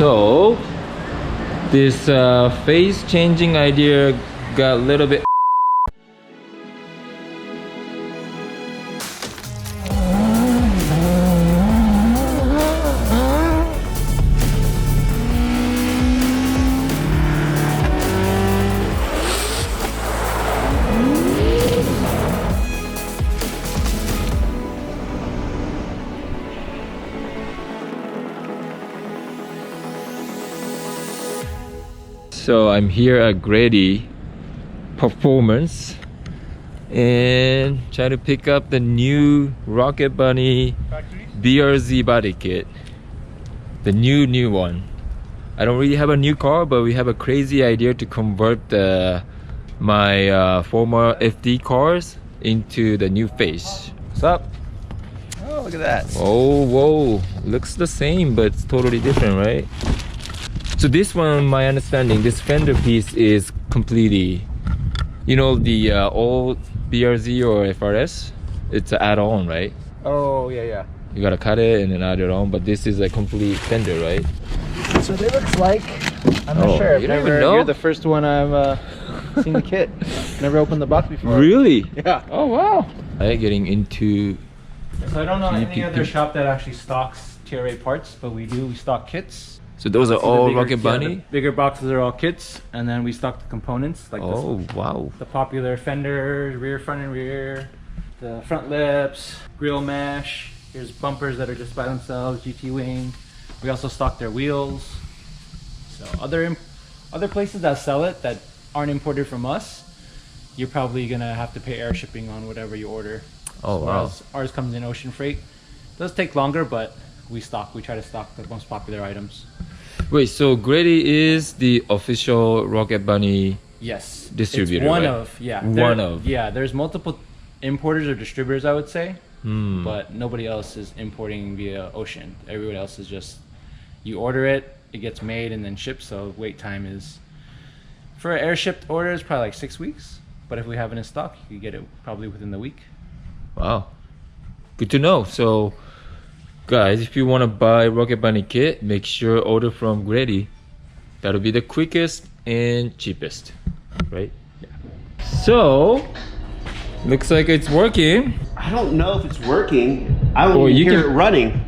So this phase changing idea got a little bit. So I'm here at GReddy Performance and trying to pick up the new Rocket Bunny BRZ body kit. The new one. I don't really have a new car, but we have a crazy idea to convert my former FD cars into the new face. What's up? Oh, look at that. Oh, whoa. Looks the same, but it's totally different, right? So this one, my understanding, this fender piece is completely, you know, the old BRZ or FRS, it's an add-on, right? Oh, yeah. You gotta cut it and then add it on, but this is a complete fender, right? That's what it looks like. I'm not sure. You don't even know? You're the first one I've seen the kit. Never opened the box before. Really? Yeah. Oh, wow. Right, getting into... So I don't know any other shop that actually stocks TRA parts, but we do. We stock kits. So those are all Rocket Bunny? Yeah, the bigger boxes are all kits, and then we stock the components like wow. the popular fenders, rear, front and rear, the front lips, grill mesh. Here's bumpers that are just by themselves, GT wing. We also stock their wheels. So other places that sell it that aren't imported from us, you're probably gonna have to pay air shipping on whatever you order. Oh, wow. Ours comes in ocean freight. It does take longer, but we try to stock the most popular items. Wait, so GReddy is the official Rocket Bunny distributor, it's one right? of, yeah. Yeah, there's multiple importers or distributors, I would say, but nobody else is importing via ocean. Everybody else is just, you order it, it gets made and then shipped, so wait time is, for air shipped orders, probably like 6 weeks, but if we have it in stock, you can get it probably within the week. Wow, good to know. So guys, if you want to buy Rocket Bunny kit, make sure order from GReddy. That'll be the quickest and cheapest, right? Yeah. So looks like it's working. I don't know if it's working. I don't even hear it running.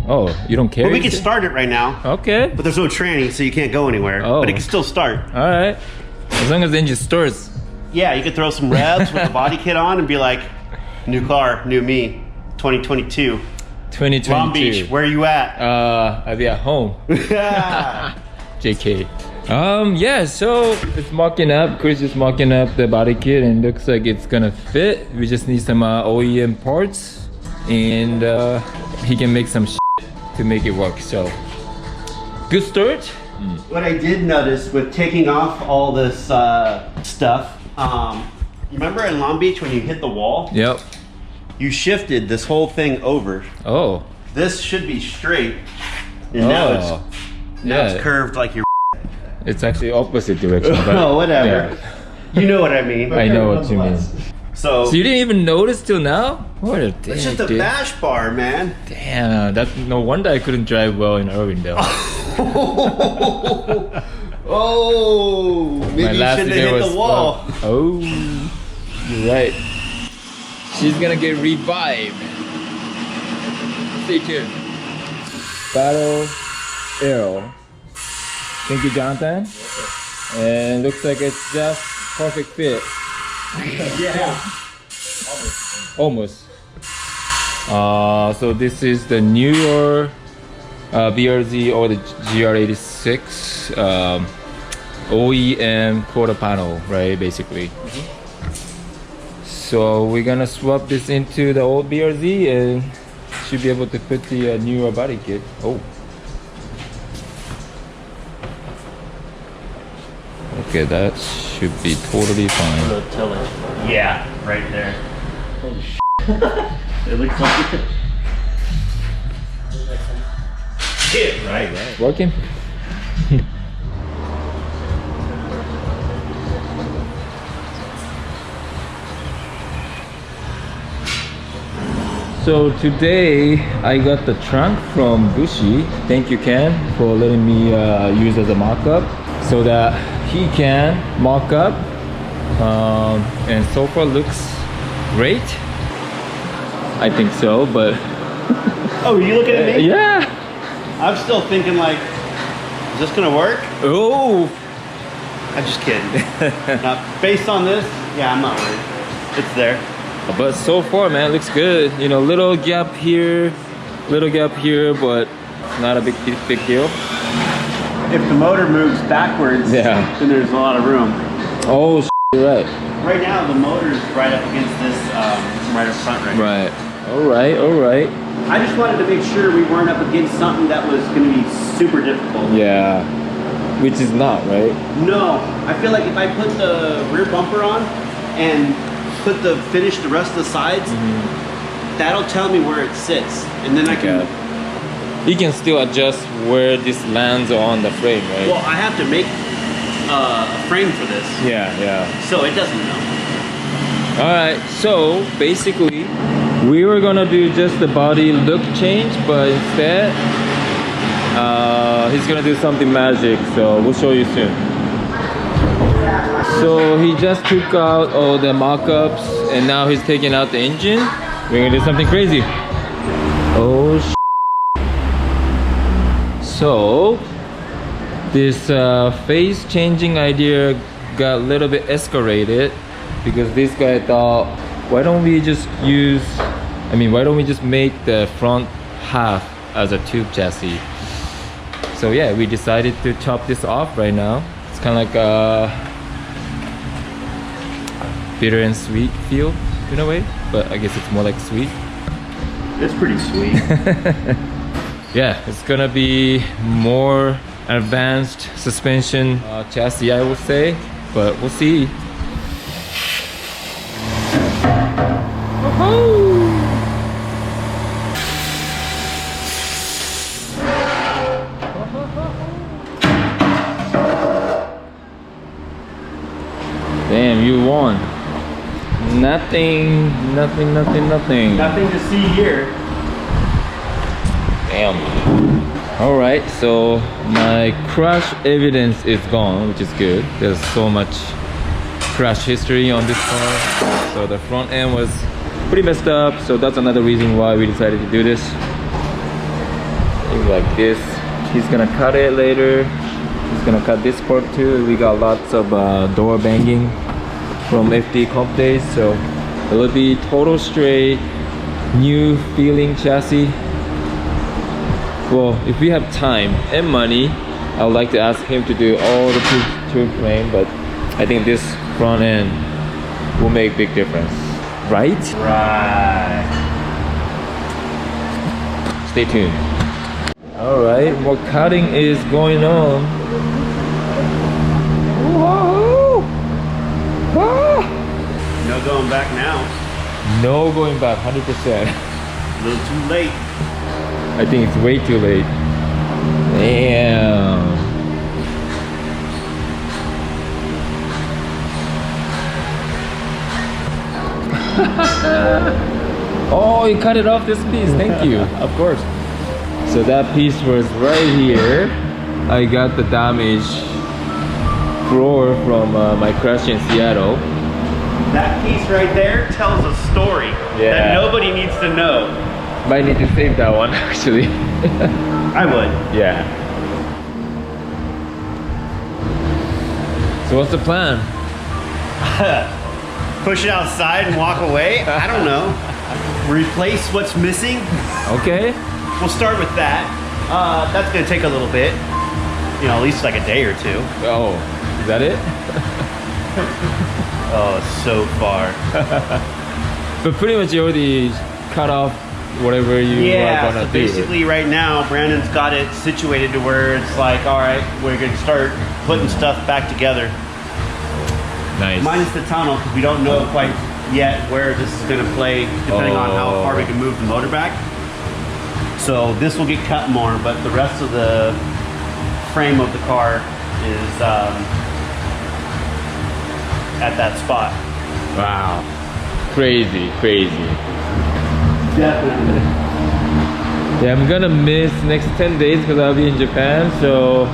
Oh, you don't care? Well, we can start it right now. Okay. But there's no tranny, so you can't go anywhere. Oh. But it can still start. All right. As long as the engine starts. Yeah, you could throw some revs with the body kit on and be like, new car, new me, 2022. 2022. Long Beach, where are you at? I'll be at home. Yeah. JK. Yeah, so it's mocking up. Chris is mocking up the body kit and looks like it's gonna fit. We just need some OEM parts and he can make some shit to make it work. So good start. What I did notice with taking off all this stuff, you remember in Long Beach when you hit the wall? Yep. You shifted this whole thing over. Oh. This should be straight. And now it's curved like your. It's actually opposite direction. But oh, whatever. Yeah. You know what I mean. I know what you mean. So you didn't even notice till now? What a it's just a bash bar, man. Damn, that's no wonder I couldn't drive well in Irvingdale. Oh, maybe you shouldn't have hit the wall. Oh, you're right. She's gonna get revived. Stay tuned. Battle Aero. Thank you, Jonathan. And looks like it's just perfect fit. Yeah. Almost. So this is the newer BRZ or the GR86 OEM quarter panel, right? Basically. So we're gonna swap this into the old BRZ and should be able to put the newer body kit. Oh. Okay, that should be totally fine. Yeah, right there. Holy shit. It looks like it. Yeah, right. Working? So today I got the trunk from Bushi. Thank you, Ken, for letting me use as a mock-up so that he can mock up. And so far looks great. I think so, but Oh, are you looking at me? yeah. I'm still thinking like, is this gonna work? Oh, I'm just kidding. Now, based on this, yeah, I'm not worried. It's there. but so far, man, looks good. You know, little gap here, but not a big deal. If the motor moves backwards, Yeah. then there's a lot of room. Oh, you're right. Right now, the motor is right up against this, right up front right now. Right. All right. All right. I just wanted to make sure we weren't up against something that was going to be super difficult. Yeah. Which is not, right? No, I feel like if I put the rear bumper on and finish the rest of the sides, that'll tell me where it sits, and then I can. You can still adjust where this lands on the frame, right? Well, I have to make a frame for this, Yeah, yeah. so it doesn't know. All right. So basically, we were gonna do just the body look change, but instead, he's gonna do something magic. So we'll show you soon. So he just took out all the mock-ups, and now he's taking out the engine. We're gonna do something crazy. Oh. So this phase changing idea got a little bit escalated because this guy thought, why don't we just make the front half as a tube chassis? So yeah, we decided to chop this off right now. It's kind of like a bitter and sweet feel in a way, but I guess it's more like sweet. It's pretty sweet. Yeah, it's gonna be more advanced suspension chassis, I would say, but we'll see. Damn, you won. Nothing. Nothing to see here. Damn. Alright, so my crash evidence is gone, which is good. There's so much crash history on this car. So the front end was pretty messed up, so that's another reason why we decided to do this. Things like this. He's gonna cut it later. He's gonna cut this part too. We got lots of door banging from FD comp days, so it will be total straight, new feeling chassis. Well, if we have time and money, I would like to ask him to do all the tube frame, but I think this front end will make big difference. Right? Right. Stay tuned. Alright, more cutting is going on. Whoa! Ah! No going back now. No going back, 100%. A little too late. I think it's way too late. Damn. Oh, you cut it off this piece. Thank you. Of course. So that piece was right here. I got the damaged floor from my crash in Seattle. That piece right there tells a story that nobody needs to know. Might need to save that one actually. I would. Yeah. So what's the plan? Push it outside and walk away? I don't know. Replace what's missing? Okay. We'll start with that. That's gonna take a little bit. You know, at least like a day or two. Oh, is that it? Oh, so far. But pretty much you already cut off whatever you are gonna so do. basically right now, Brandon's got it situated to where it's like, all right, we're gonna start putting stuff back together. Nice. Minus the tunnel, because we don't know quite yet where this is gonna play, depending on how far we can move the motor back. So this will get cut more, but the rest of the frame of the car is at that spot. Wow. Crazy, crazy. Definitely. Yeah, I'm gonna miss next 10 days because I'll be in Japan, so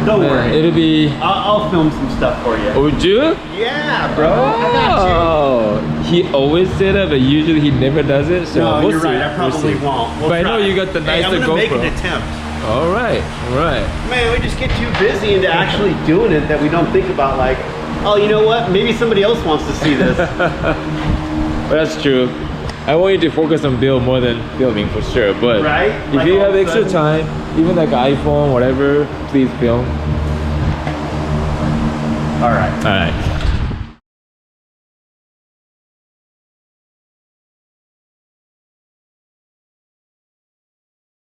Don't worry. it'll be. I'll film some stuff for you. Would you? Yeah, bro. I got Oh, he always said that, but usually he never does it. So you. No, we'll you're see. right. I probably won't. We'll But I know try. you got the Hey, nicer I'm gonna make GoPro. an attempt. All right, all right. Man, we just get too busy into actually doing it that we don't think about like, oh, you know what? Maybe somebody else wants to see this. Well, that's true. I want you to focus on build more than filming for sure. But Right? if Like you all have of a extra sudden- time, even like iPhone, whatever, please film. All right. All right.